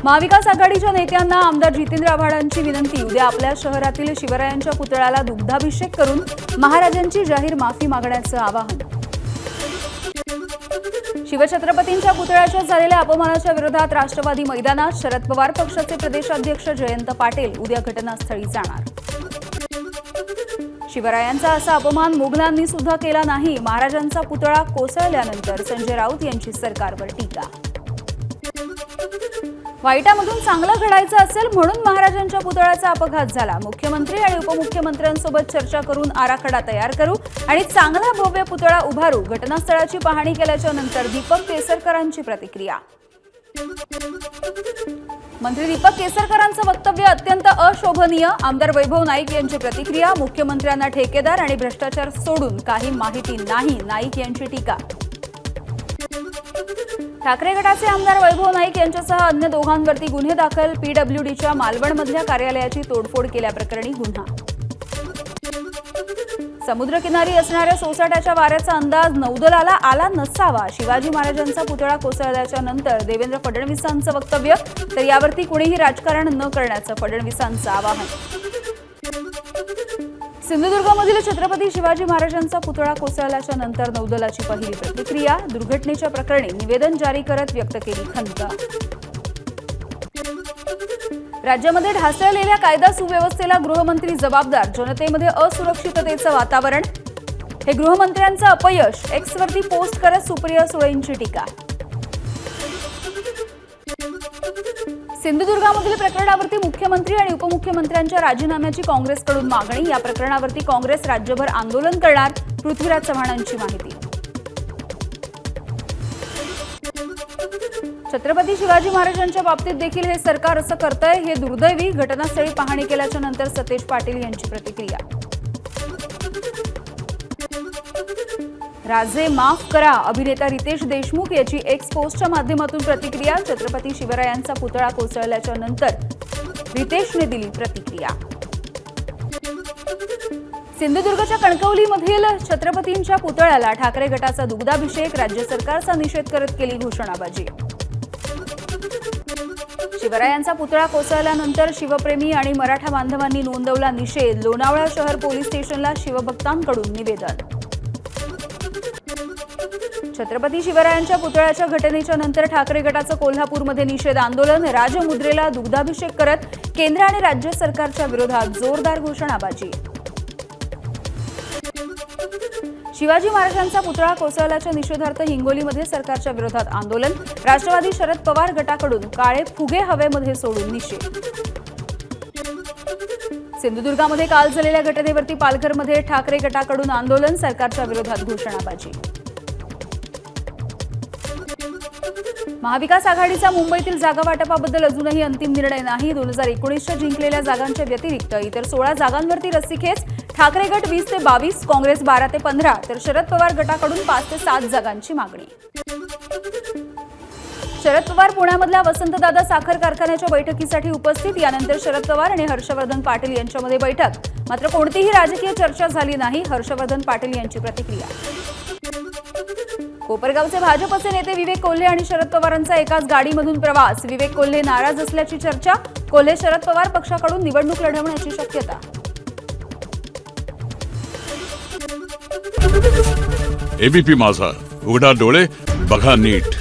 महाविकास आघाडीच्या नेत्यांना आमदार जितेंद्र आव्हाडांची विनंती। उद्या आपल्या शहरातील शिवरायांच्या पुतळ्याला दुग्धाभिषेक करून महाराजांची जाहीर माफी मागण्याचं आवाहन। शिवछत्रपतींच्या पुतळ्याच्या झालेल्या अपमानाच्या विरोधात राष्ट्रवादी मैदानात शरद पवार पक्षाचे प्रदेशाध्यक्ष जयंत पाटील उद्या घटनास्थळी जाणार। शिवरायांचा असा अपमान मुघलांनी सुद्धा केला नाही। महाराजांचा पुतळा कोसळल्यानंतर संजय राऊत यांची सरकारवर टीका। वाईटामधून चांगलं घडायचं असेल म्हणून महाराजांच्या पुतळ्याचा अपघात झाला। मुख्यमंत्री आणि उपमुख्यमंत्र्यांसोबत चर्चा करून आराखडा तयार करू आणि चांगला भव्य पुतळा उभारू। घटनास्थळाची पाहणी केल्याच्या नंतर दीपक केसरकरांची प्रतिक्रिया। मंत्री दीपक केसरकरांचं वक्तव्य अत्यंत अशोभनीय। आमदार वैभव नाईक यांची प्रतिक्रिया। मुख्यमंत्र्यांना ठेकेदार आणि भ्रष्टाचार सोडून काही माहिती नाही, नाईक यांची टीका। ठाकरे गटाचे आमदार वैभव नाईक यांच्यासह अन्य दोघांवरती गुन्हे दाखल। पीडब्ल्यूडीच्या मालवणमधल्या कार्यालयाची तोडफोड केल्याप्रकरणी गुन्हा। समुद्रकिनारी असणाऱ्या सोसाट्याच्या वाऱ्याचा अंदाज नौदलाला आला नसावा। शिवाजी महाराजांचा पुतळा कोसळल्याच्या नंतर देवेंद्र फडणवीसांचं वक्तव्य, तर यावरती कुणीही राजकारण न करण्याचं फडणवीसांचं आवाहन। सिंधुदुर्गमधील छत्रपती शिवाजी महाराजांचा पुतळा कोसळल्याच्या नंतर नौदलाची पहिली प्रतिक्रिया। दुर्घटनेच्या प्रकरणी निवेदन जारी करत व्यक्त केली खंत। राज्यामध्ये ढासळलेल्या कायदा सुव्यवस्थेला गृहमंत्री जबाबदार। जनतेमध्ये असुरक्षिततेचं वातावरण, हे गृहमंत्र्यांचं अपयश। एक्सवरती पोस्ट करत सुप्रिया सुळेंची टीका। सिंधुदुर्गामधील प्रकरणावरती मुख्यमंत्री आणि उपमुख्यमंत्र्यांच्या राजीनाम्याची काँग्रेसकडून मागणी। या प्रकरणावरती काँग्रेस राज्यभर आंदोलन करणार, पृथ्वीराज चव्हाणांची माहिती। छत्रपती शिवाजी महाराजांच्या बाबतीत देखील हे सरकार असं करतंय, हे दुर्दैवी। घटनास्थळी पाहणी केल्याच्या नंतर सतेज पाटील यांची प्रतिक्रिया। राजे माफ करा, अभिनेता रितेश देशमुख याची एक्स पोस्टच्या माध्यमातून प्रतिक्रिया। छत्रपती शिवरायांचा पुतळा कोसळल्याच्या नंतर रितेशने दिली प्रतिक्रिया। सिंधुदुर्गच्या कणकवलीमधील छत्रपतींच्या पुतळ्याला ठाकरे गटाचा दुग्धाभिषेक। राज्य सरकारचा निषेध करत केली घोषणाबाजी। शिवरायांचा पुतळा कोसळल्यानंतर शिवप्रेमी आणि मराठा बांधवांनी नोंदवला निषेध। लोणावळा शहर पोलीस स्टेशनला शिवभक्तांकडून निवेदन। छत्रपती शिवरायांच्या पुतळ्याच्या घटनेच्या नंतर ठाकरे गटाचं कोल्हापूरमध्ये निषेध आंदोलन। राजमुद्रेला दुग्धाभिषेक करत केंद्र आणि राज्य सरकारच्या विरोधात जोरदार घोषणाबाजी। शिवाजी महाराजांचा पुतळा कोसळल्याच्या निषेधार्थ हिंगोलीमध्ये सरकारच्या विरोधात आंदोलन। राष्ट्रवादी शरद पवार गटाकडून काळे फुगे हवेमध्ये सोडून निषेध। सिंधुदुर्गामध्ये काल झालेल्या घटनेवरती पालघरमध्ये ठाकरे गटाकडून आंदोलन। सरकारच्या विरोधात घोषणाबाजी। महाविकास आघाडीचा मुंबईतील जागा वाटपाबद्दल अजूनही अंतिम निर्णय नाही। 2019च्या जिंकलेल्या जागांच्या व्यतिरिक्त इतर 16 जागांवरती रस्सीखेच। ठाकरे गट 20 ते 22, काँग्रेस 12 ते 15, तर शरद पवार गटाकडून 5 ते 7 जागांची मागणी। शरद पवार पुण्यामधल्या वसंतदादा साखर कारखान्याच्या बैठकीसाठी उपस्थित। यानंतर शरद पवार आणि हर्षवर्धन पाटील यांच्यामध्ये बैठक, मात्र कोणतीही राजकीय चर्चा झाली नाही। हर्षवर्धन पाटील यांची प्रतिक्रिया। कोपरगावचे भाजपचे नेते विवेक कोल्हे आणि शरद पवारांचा एकाच गाडीमधून प्रवास। विवेक कोल्हे नाराज असल्याची चर्चा। कोल्हे शरद पवार पक्षाकडून निवडणूक लढवण्याची शक्यता। एबीपी माझा, उघडा डोळे बघा नीट।